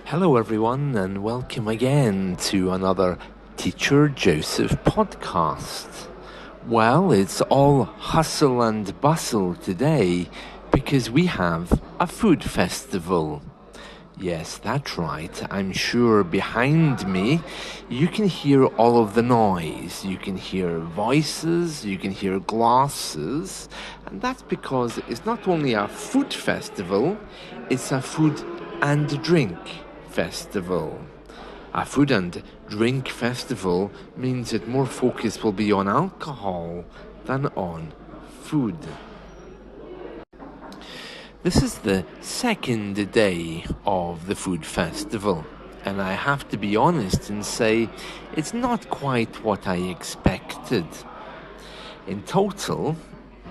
Hello, everyone, and welcome again to another Teacher Joseph podcast. Well, it's all hustle and bustle today because we have a food festival. Yes, that's right. I'm sure behind me you can hear all of the noise. You can hear voices, you can hear glasses, and that's because it's not only a food festival, it's a food and drink festival. A food and drink festival means that more focus will be on alcohol than on food. This is the second day of the food festival, and I have to be honest and say it's not quite what I expected. In total,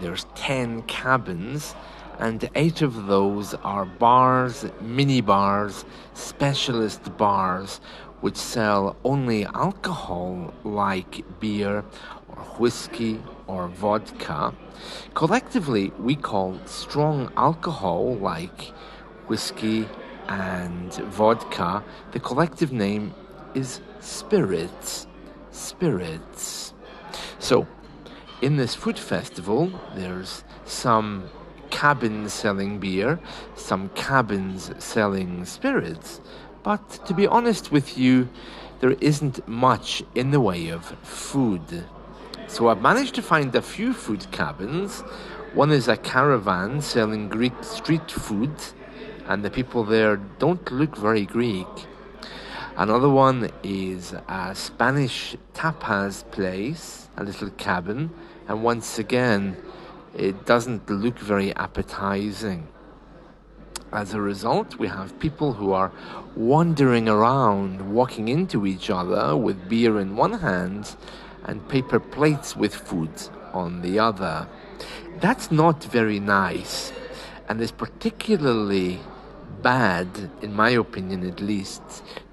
there's 10 cabins, and 8 of those are bars, mini bars, specialist bars, which sell only alcohol like beer or whiskey or vodka. Collectively, we call strong alcohol like whiskey and vodka, the collective name is spirits. Spirits. So, in this food festival, there's some cabins selling beer, some cabins selling spirits, but to be honest with you, there isn't much in the way of food. So I've managed to find a few food cabins. One is a caravan selling Greek street food, and the people there don't look very Greek. Another one is a Spanish tapas place, a little cabin, and once again, it doesn't look very appetizing. As a result, we have people who are wandering around, walking into each other with beer in one hand and paper plates with food on the other. That's not very nice, and is particularly bad, in my opinion at least,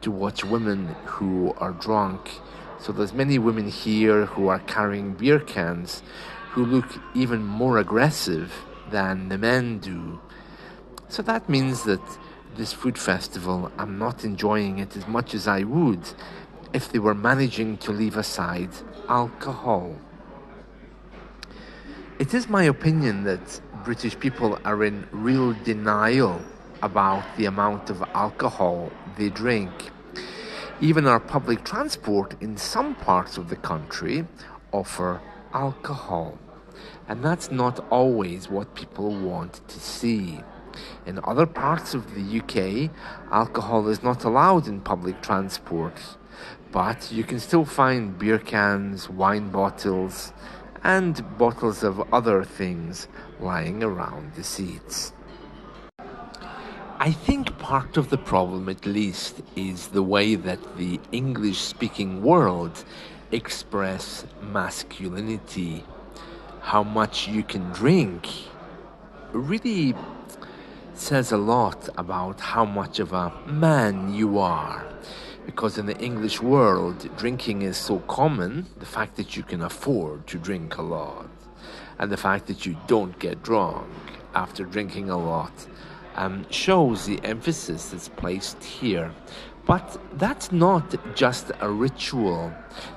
to watch women who are drunk. So there's many women here who are carrying beer cans who look even more aggressive than the men do. So that means that this food festival, I'm not enjoying it as much as I would if they were managing to leave aside alcohol. It is my opinion that British people are in real denial about the amount of alcohol they drink. Even our public transport in some parts of the country offer alcohol. And that's not always what people want to see. In other parts of the UK, alcohol is not allowed in public transport, but you can still find beer cans, wine bottles, and bottles of other things lying around the seats. I think part of the problem, at least, is the way that the English-speaking world express masculinity. How much you can drink really says a lot about how much of a man you are. Because in the English world, drinking is so common, the fact that you can afford to drink a lot, and the fact that you don't get drunk after drinking a lot, shows the emphasis that's placed here. But that's not just a ritual.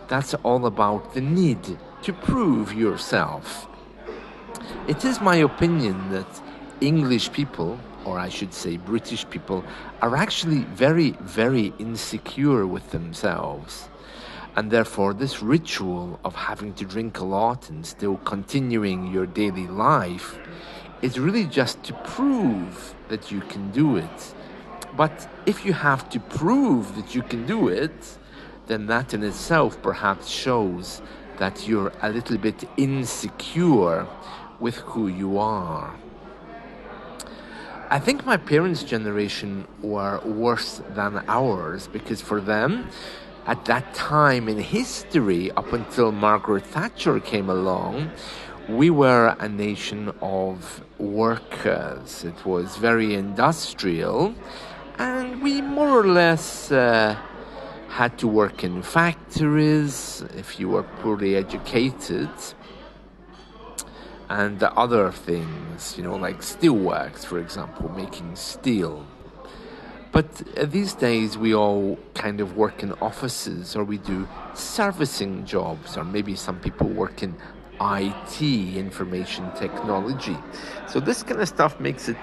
That's all about the need to prove yourself. It is my opinion that English people, or I should say British people, are actually very, very insecure with themselves. And therefore, this ritual of having to drink a lot and still continuing your daily life is really just to prove that you can do it. But if you have to prove that you can do it, then that in itself perhaps shows that you're a little bit insecure with who you are. I think my parents' generation were worse than ours because for them, at that time in history, up until Margaret Thatcher came along, we were a nation of workers. It was very industrial, and we more or less had to work in factories if you were poorly educated, and other things, like steelworks, for example, making steel. But these days we all kind of work in offices, or we do servicing jobs, or maybe some people work in IT, information technology. So this kind of stuff makes it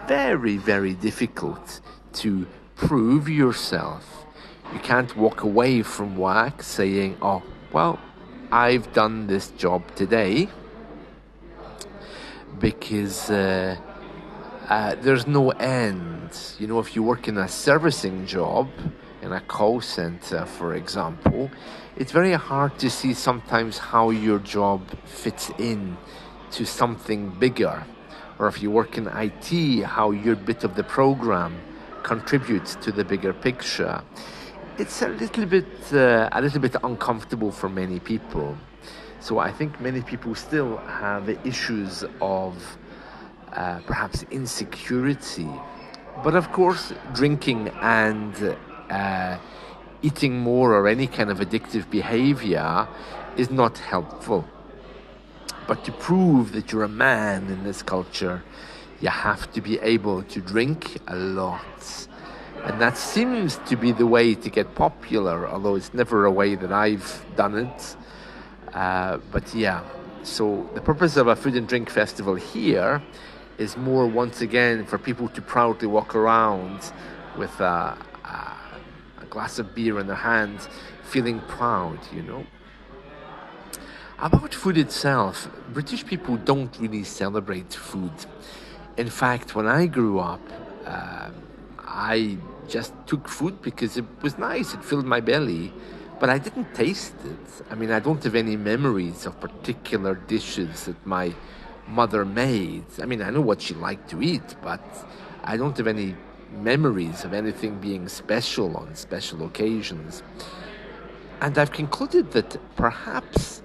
very, very difficult to prove yourself. You can't walk away from work saying, oh, well, I've done this job today, because there's no end. You know, if you work in a servicing job, in a call center, for example, it's very hard to see sometimes how your job fits in to something bigger. Or if you work in IT, how your bit of the program contributes to the bigger picture. It's a little bit uncomfortable for many people. So I think many people still have issues of perhaps insecurity. But of course, drinking and eating more or any kind of addictive behavior is not helpful. But to prove that you're a man in this culture, you have to be able to drink a lot. And that seems to be the way to get popular, although it's never a way that I've done it. But yeah, so the purpose of a food and drink festival here is more, once again, for people to proudly walk around with a glass of beer in their hand, feeling proud, you know. About food itself, British people don't really celebrate food. In fact, when I grew up, I just took food because it was nice, it filled my belly, but I didn't taste it. I mean, I don't have any memories of particular dishes that my mother made. I mean, I know what she liked to eat, but I don't have any memories of anything being special on special occasions. And I've concluded that perhaps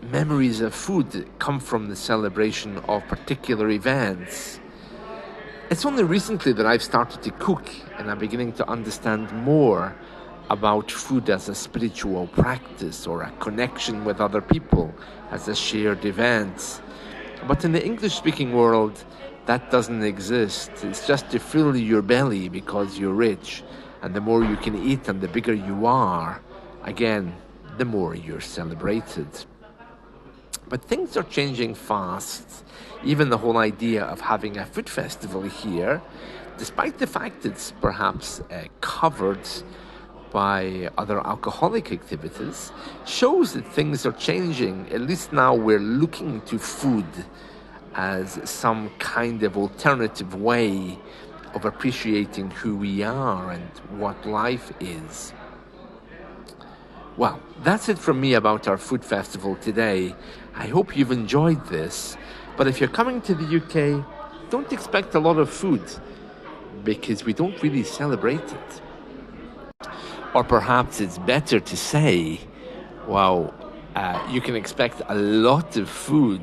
memories of food come from the celebration of particular events. It's only recently that I've started to cook, and I'm beginning to understand more about food as a spiritual practice or a connection with other people as a shared event. But in the English-speaking world, that doesn't exist. It's just to fill your belly because you're rich, and the more you can eat and the bigger you are, again, the more you're celebrated. But things are changing fast. Even the whole idea of having a food festival here, despite the fact it's perhaps covered by other alcoholic activities, shows that things are changing. At least now we're looking to food as some kind of alternative way of appreciating who we are and what life is. Well, that's it from me about our food festival today. I hope you've enjoyed this. But if you're coming to the UK, don't expect a lot of food, because we don't really celebrate it. Or perhaps it's better to say, well, you can expect a lot of food,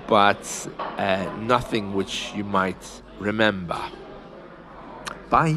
but nothing which you might remember. Bye.